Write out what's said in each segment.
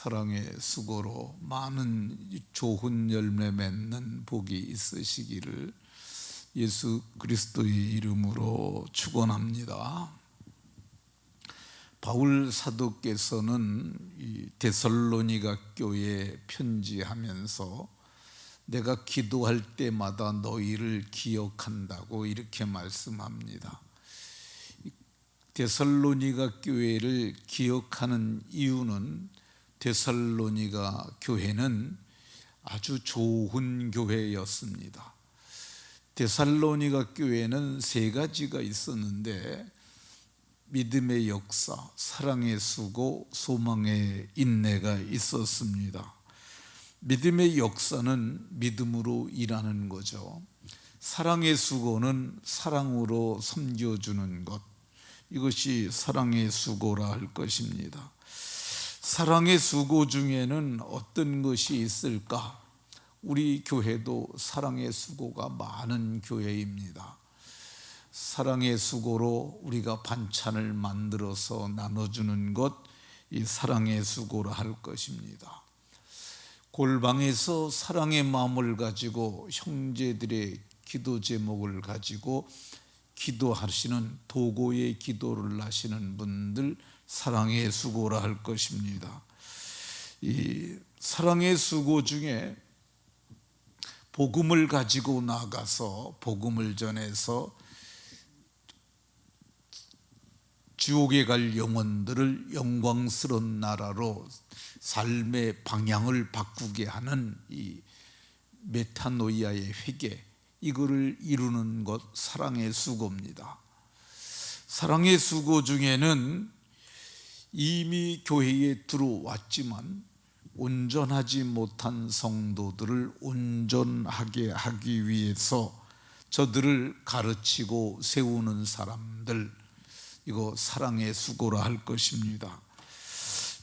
사랑의 수고로 많은 좋은 열매 맺는 복이 있으시기를 예수 그리스도의 이름으로 축원합니다. 바울 사도께서는 이 데살로니가 교회에 편지하면서 내가 기도할 때마다 너희를 기억한다고 이렇게 말씀합니다. 데살로니가 교회를 기억하는 이유는 데살로니가 교회는 아주 좋은 교회였습니다. 데살로니가 교회는 세 가지가 있었는데 믿음의 역사, 사랑의 수고, 소망의 인내가 있었습니다. 믿음의 역사는 믿음으로 일하는 거죠. 사랑의 수고는 사랑으로 섬겨주는 것, 이것이 사랑의 수고라 할 것입니다. 사랑의 수고 중에는 어떤 것이 있을까? 우리 교회도 사랑의 수고가 많은 교회입니다. 사랑의 수고로 우리가 반찬을 만들어서 나눠주는 것, 이 사랑의 수고라 할 것입니다. 골방에서 사랑의 마음을 가지고 형제들의 기도 제목을 가지고 기도하시는, 도고의 기도를 하시는 분들, 사랑의 수고라 할 것입니다. 이 사랑의 수고 중에 복음을 가지고 나가서 복음을 전해서 지옥에 갈 영혼들을 영광스러운 나라로 삶의 방향을 바꾸게 하는 이 메타노이아의 회개, 이거를 이루는 것, 사랑의 수고입니다. 사랑의 수고 중에는 이미 교회에 들어왔지만 온전하지 못한 성도들을 온전하게 하기 위해서 저들을 가르치고 세우는 사람들, 이거 사랑의 수고라 할 것입니다.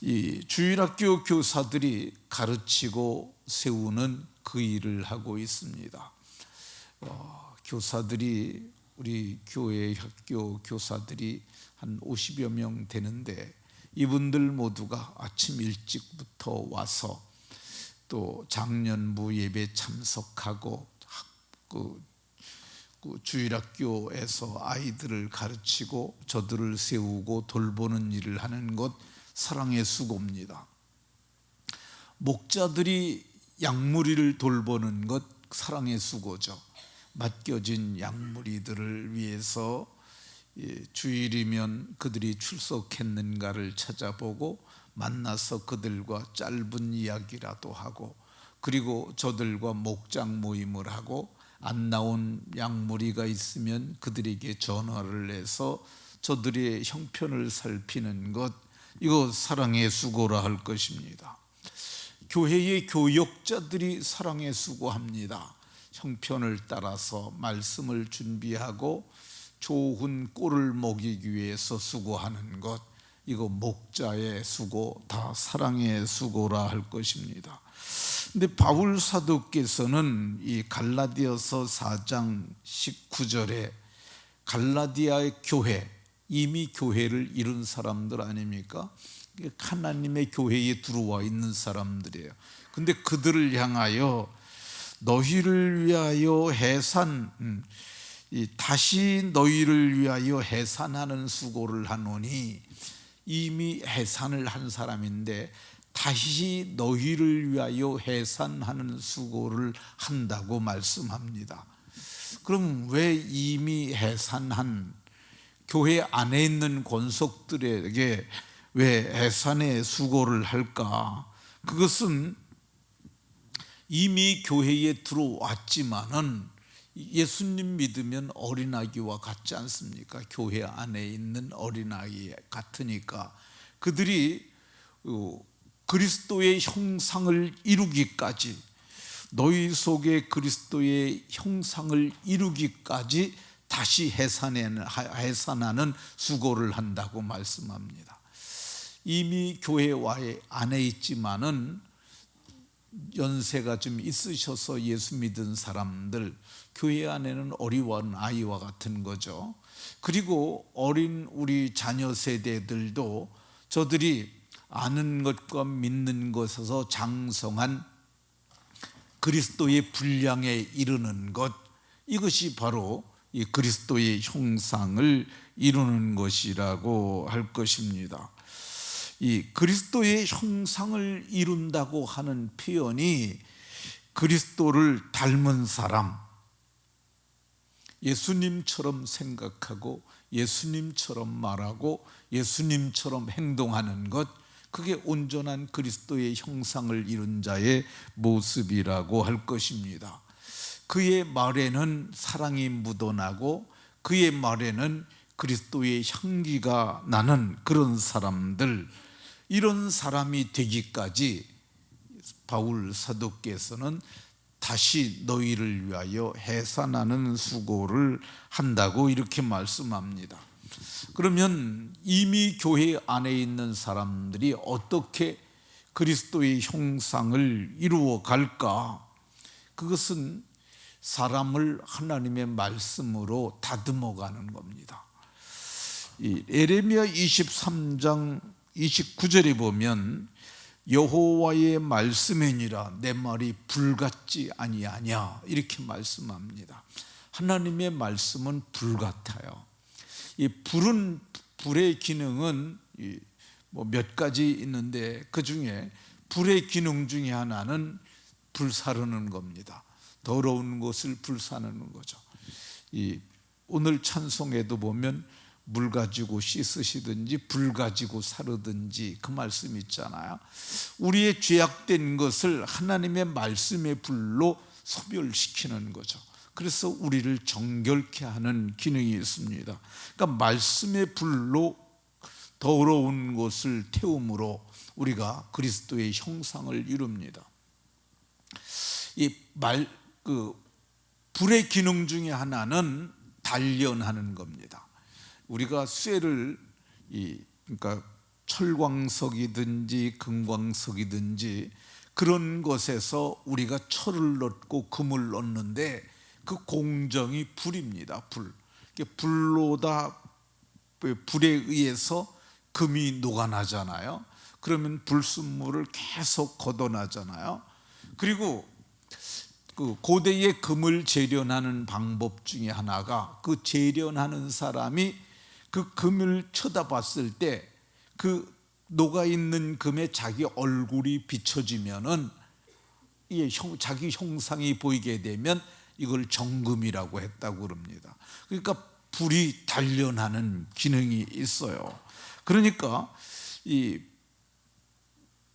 이 주일학교 교사들이 가르치고 세우는 그 일을 하고 있습니다. 교사들이, 우리 교회 학교 교사들이 한 50여 명 되는데 이분들 모두가 아침 일찍부터 와서 또 장년부 예배 참석하고 그 주일학교에서 아이들을 가르치고 저들을 세우고 돌보는 일을 하는 것, 사랑의 수고입니다. 목자들이 양무리를 돌보는 것, 사랑의 수고죠. 맡겨진 양무리들을 위해서 주일이면 그들이 출석했는가를 찾아보고 만나서 그들과 짧은 이야기라도 하고, 그리고 저들과 목장 모임을 하고 안 나온 양무리가 있으면 그들에게 전화를 해서 저들의 형편을 살피는 것, 이거 사랑의 수고라 할 것입니다. 교회의 교역자들이 사랑의 수고합니다. 형편을 따라서 말씀을 준비하고 좋은 꼴을 먹이기 위해서 수고하는 것, 이거 목자의 수고, 다 사랑의 수고라 할 것입니다. 근데 바울 사도께서는 이 갈라디아서 4장 19절에 갈라디아의 교회, 이미 교회를 이룬 사람들 아닙니까? 하나님의 교회에 들어와 있는 사람들이에요. 근데 그들을 향하여 너희를 위하여 다시 너희를 위하여 해산하는 수고를 하노니, 이미 해산을 한 사람인데 다시 너희를 위하여 해산하는 수고를 한다고 말씀합니다. 그럼 왜 이미 해산한 교회 안에 있는 권속들에게 왜 해산의 수고를 할까? 그것은 이미 교회에 들어왔지만은 예수님 믿으면 어린아기와 같지 않습니까? 교회 안에 있는 어린아이 같으니까 그들이 그리스도의 형상을 이루기까지, 너희 속에 그리스도의 형상을 이루기까지 다시 해산하는 수고를 한다고 말씀합니다. 이미 교회 안에 있지만은 연세가 좀 있으셔서 예수 믿은 사람들, 교회 안에는 어리원 아이와 같은 거죠. 그리고 어린 우리 자녀 세대들도 저들이 아는 것과 믿는 것에서 장성한 그리스도의 분량에 이르는 것, 이것이 바로 이 그리스도의 형상을 이루는 것이라고 할 것입니다. 이 그리스도의 형상을 이룬다고 하는 표현이 그리스도를 닮은 사람, 예수님처럼 생각하고 예수님처럼 말하고 예수님처럼 행동하는 것, 그게 온전한 그리스도의 형상을 이룬 자의 모습이라고 할 것입니다. 그의 말에는 사랑이 묻어나고 그의 말에는 그리스도의 향기가 나는 그런 사람들, 이런 사람이 되기까지 바울 사도께서는 다시 너희를 위하여 해산하는 수고를 한다고 이렇게 말씀합니다. 그러면 이미 교회 안에 있는 사람들이 어떻게 그리스도의 형상을 이루어 갈까? 그것은 사람을 하나님의 말씀으로 다듬어 가는 겁니다. 예레미야 23장 29절에 보면 여호와의 말씀이니라 내 말이 불같지 아니하냐, 이렇게 말씀합니다. 하나님의 말씀은 불같아요. 이 불의 기능은 몇 가지 있는데 그 중에 불의 기능 중에 하나는 불사르는 겁니다. 더러운 것을 불사르는 거죠. 오늘 찬송에도 보면 물 가지고 씻으시든지 불 가지고 사르든지 그 말씀 있잖아요. 우리의 죄악된 것을 하나님의 말씀의 불로 소멸시키는 거죠. 그래서 우리를 정결케 하는 기능이 있습니다. 그러니까 말씀의 불로 더러운 것을 태움으로 우리가 그리스도의 형상을 이룹니다. 불의 기능 중에 하나는 단련하는 겁니다. 우리가 쇠를 그러니까 철광석이든지 금광석이든지 그런 것에서 우리가 철을 넣고 금을 넣는데 그 공정이 불입니다. 불로다 불에 의해서 금이 녹아나잖아요. 그러면 불순물을 계속 걷어나잖아요. 그리고 그 고대의 금을 재련하는 방법 중에 하나가 그 재련하는 사람이 그 금을 쳐다봤을 때 그 녹아있는 금에 자기 얼굴이 비춰지면은 자기 형상이 보이게 되면 이걸 정금이라고 했다고 그럽니다. 그러니까 불이 단련하는 기능이 있어요. 그러니까 이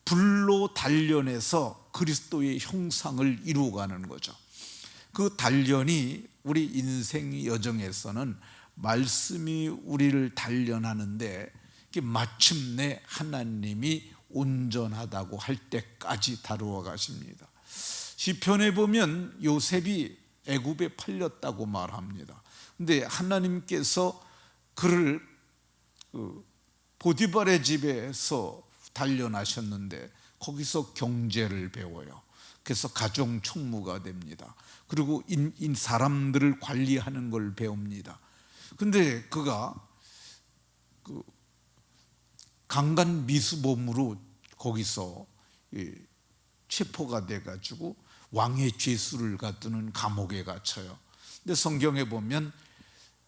불로 단련해서 그리스도의 형상을 이루어가는 거죠. 그 단련이 우리 인생 여정에서는 말씀이 우리를 단련하는데 마침내 하나님이 온전하다고 할 때까지 다루어 가십니다. 시편에 보면 요셉이 애굽에 팔렸다고 말합니다. 근데 하나님께서 그를 보디발의 집에서 단련하셨는데 거기서 경제를 배워요. 그래서 가정 총무가 됩니다. 그리고 사람들을 관리하는 걸 배웁니다. 근데 그가 강간 미수범으로 거기서 체포가 돼가지고 왕의 죄수를 갖두는 감옥에 갇혀요. 근데 성경에 보면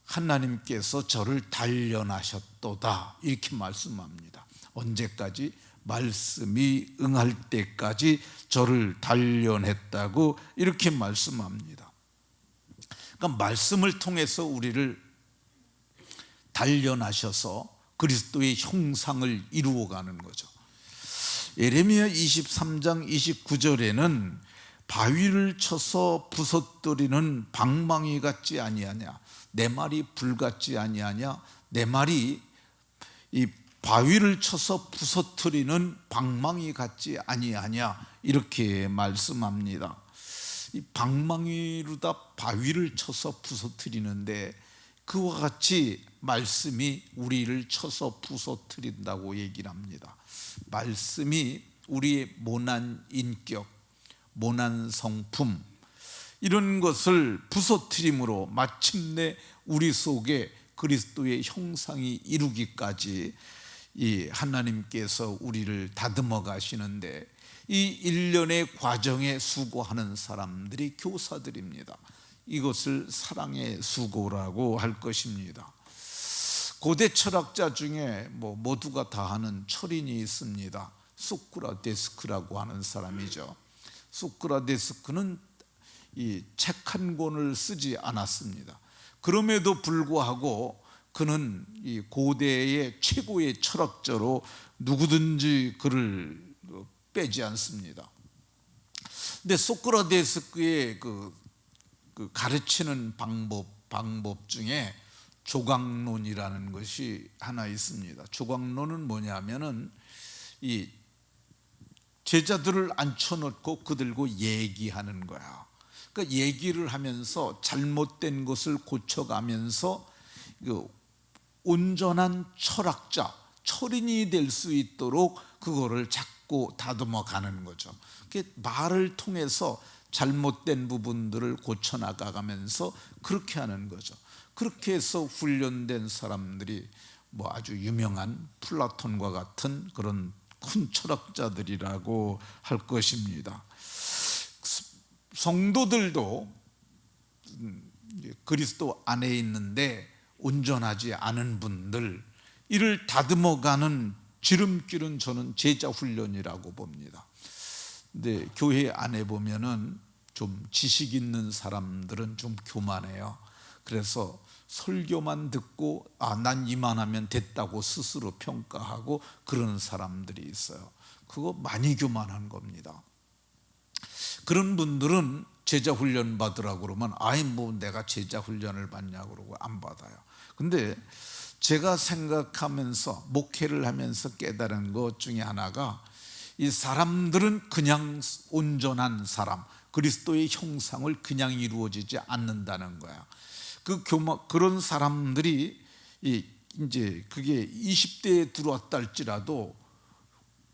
하나님께서 저를 단련하셨도다 이렇게 말씀합니다. 언제까지? 말씀이 응할 때까지 저를 단련했다고 이렇게 말씀합니다. 그러니까 말씀을 통해서 우리를 단련하셔서 그리스도의 형상을 이루어가는 거죠. 예레미야 23장 29절에는 바위를 쳐서 부서뜨리는 방망이 같지 아니하냐, 내 말이 불 같지 아니하냐, 내 말이 이 바위를 쳐서 부서뜨리는 방망이 같지 아니하냐, 이렇게 말씀합니다. 이 방망이로다 바위를 쳐서 부서뜨리는데 그와 같이 말씀이 우리를 쳐서 부서뜨린다고 얘기를 합니다. 말씀이 우리의 모난 인격, 모난 성품, 이런 것을 부서뜨림으로 마침내 우리 속에 그리스도의 형상이 이루기까지 이 하나님께서 우리를 다듬어 가시는데 이 일련의 과정에 수고하는 사람들이 교사들입니다. 이것을 사랑의 수고라고 할 것입니다. 고대 철학자 중에 모두가 다 아는 철인이 있습니다. 소크라테스라고 하는 사람이죠. 소크라테스는 이 책 한 권을 쓰지 않았습니다. 그럼에도 불구하고 그는 이 고대의 최고의 철학자로 누구든지 그를 빼지 않습니다. 근데 소크라테스의 그 가르치는 방법 중에 조각론이라는 것이 하나 있습니다. 조각론은 뭐냐면은 이 제자들을 앉혀놓고 그들과 얘기하는 거야. 그러니까 얘기를 하면서 잘못된 것을 고쳐가면서 온전한 철학자, 철인이 될 수 있도록 그거를 자꾸 다듬어 가는 거죠. 말을 통해서 잘못된 부분들을 고쳐나가면서 그렇게 하는 거죠. 그렇게 해서 훈련된 사람들이 아주 유명한 플라톤과 같은 그런 큰 철학자들이라고 할 것입니다. 성도들도 그리스도 안에 있는데 온전하지 않은 분들, 이를 다듬어가는 지름길은 저는 제자 훈련이라고 봅니다. 근데 교회 안에 보면은 좀 지식 있는 사람들은 좀 교만해요. 그래서 설교만 듣고 난 이만하면 됐다고 스스로 평가하고 그런 사람들이 있어요. 그거 많이 교만한 겁니다. 그런 분들은 제자 훈련 받으라고 그러면 내가 제자 훈련을 받냐고 그러고 안 받아요. 근데 제가 생각하면서 목회를 하면서 깨달은 것 중에 하나가, 이 사람들은 그냥 온전한 사람, 그리스도의 형상을 그냥 이루어지지 않는다는 거야. 그런 사람들이 이제 그게 20대에 들어왔다 할지라도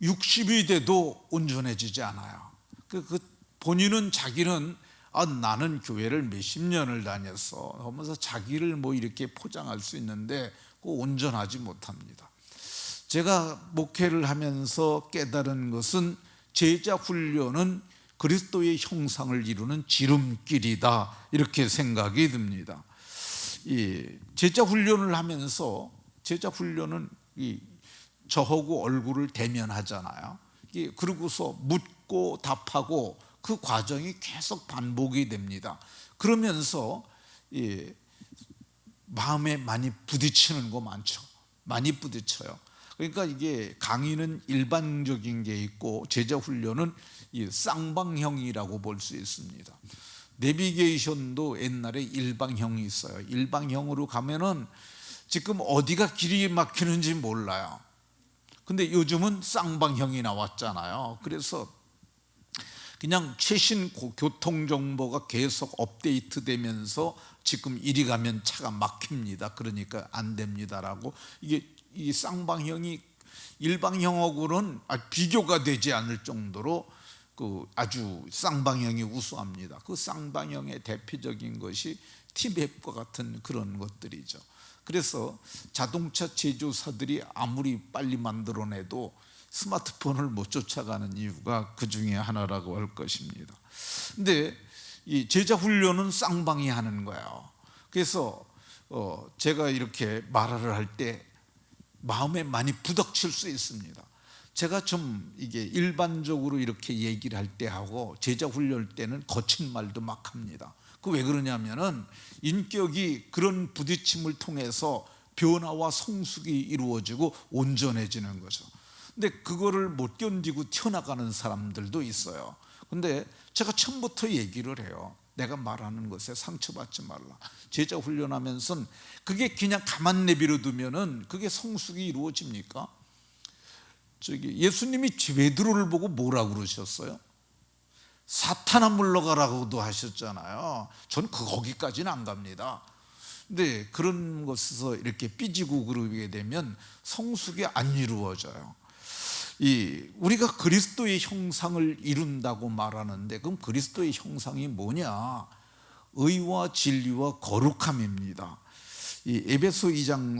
60이 돼도 온전해지지 않아요. 본인은 자기는 나는 교회를 몇십 년을 다녔어 하면서 자기를 이렇게 포장할 수 있는데 온전하지 못합니다. 제가 목회를 하면서 깨달은 것은 제자 훈련은 그리스도의 형상을 이루는 지름길이다, 이렇게 생각이 듭니다. 이 제자 훈련을 하면서, 제자 훈련은 저하고 얼굴을 대면하잖아요. 그러고서 묻고 답하고 그 과정이 계속 반복이 됩니다. 그러면서 마음에 많이 부딪히는 거 많죠. 많이 부딪혀요. 그러니까 이게 강의는 일반적인 게 있고 제자 훈련은 쌍방형이라고 볼 수 있습니다. 내비게이션도 옛날에 일방형이 있어요. 일방형으로 가면은 지금 어디가 길이 막히는지 몰라요. 근데 요즘은 쌍방형이 나왔잖아요. 그래서 그냥 최신 교통 정보가 계속 업데이트 되면서 지금 이리 가면 차가 막힙니다. 그러니까 안 됩니다라고, 이 쌍방형이 일방형하고는 비교가 되지 않을 정도로 아주 쌍방형이 우수합니다. 그 쌍방형의 대표적인 것이 티맵과 같은 그런 것들이죠. 그래서 자동차 제조사들이 아무리 빨리 만들어내도 스마트폰을 못 쫓아가는 이유가 그 중에 하나라고 할 것입니다. 근데 이 제자 훈련은 쌍방이 하는 거예요. 그래서 제가 이렇게 말을 할 때 마음에 많이 부닥칠 수 있습니다. 제가 좀 이게 일반적으로 이렇게 얘기를 할 때 하고 제자 훈련 때는 거친 말도 막 합니다. 그 왜 그러냐면은 인격이 그런 부딪힘을 통해서 변화와 성숙이 이루어지고 온전해지는 거죠. 근데 그거를 못 견디고 튀어나가는 사람들도 있어요. 근데 제가 처음부터 얘기를 해요. 내가 말하는 것에 상처받지 말라. 제자 훈련하면서 그게 그냥 가만 내버려 두면은 그게 성숙이 이루어집니까? 예수님이 베드로를 보고 뭐라고 그러셨어요? 사탄아 물러가라고도 하셨잖아요. 전 거기까지는 안 갑니다. 근데 그런 것에서 이렇게 삐지고 그러게 되면 성숙이 안 이루어져요. 우리가 그리스도의 형상을 이룬다고 말하는데, 그럼 그리스도의 형상이 뭐냐? 의와 진리와 거룩함입니다. 이 에베소 2장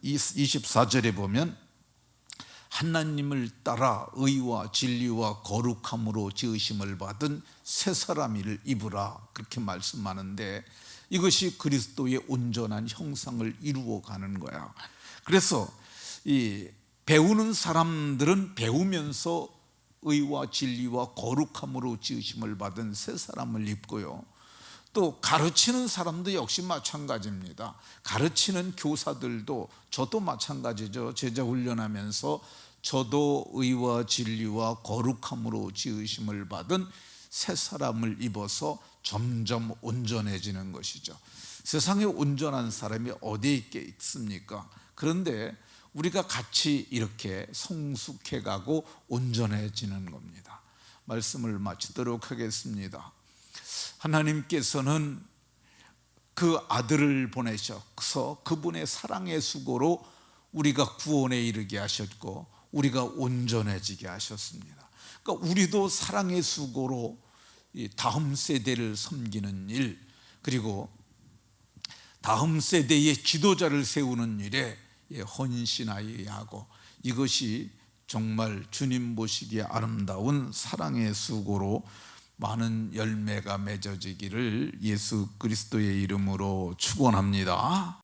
24절에 보면 하나님을 따라 의와 진리와 거룩함으로 지으심을 받은 새 사람을 입으라, 그렇게 말씀하는데 이것이 그리스도의 온전한 형상을 이루어가는 거야. 그래서 이 배우는 사람들은 배우면서 의와 진리와 거룩함으로 지으심을 받은 새 사람을 입고요, 또 가르치는 사람도 역시 마찬가지입니다. 가르치는 교사들도, 저도 마찬가지죠. 제자 훈련하면서 저도 의와 진리와 거룩함으로 지으심을 받은 새 사람을 입어서 점점 온전해지는 것이죠. 세상에 온전한 사람이 어디에 있겠습니까? 그런데 우리가 같이 이렇게 성숙해가고 온전해지는 겁니다. 말씀을 마치도록 하겠습니다. 하나님께서는 그 아들을 보내셔서 그분의 사랑의 수고로 우리가 구원에 이르게 하셨고 우리가 온전해지게 하셨습니다. 그러니까 우리도 사랑의 수고로 이 다음 세대를 섬기는 일, 그리고 다음 세대의 지도자를 세우는 일에 헌신하여야 하고, 이것이 정말 주님 보시기에 아름다운 사랑의 수고로 많은 열매가 맺어지기를 예수 그리스도의 이름으로 축원합니다.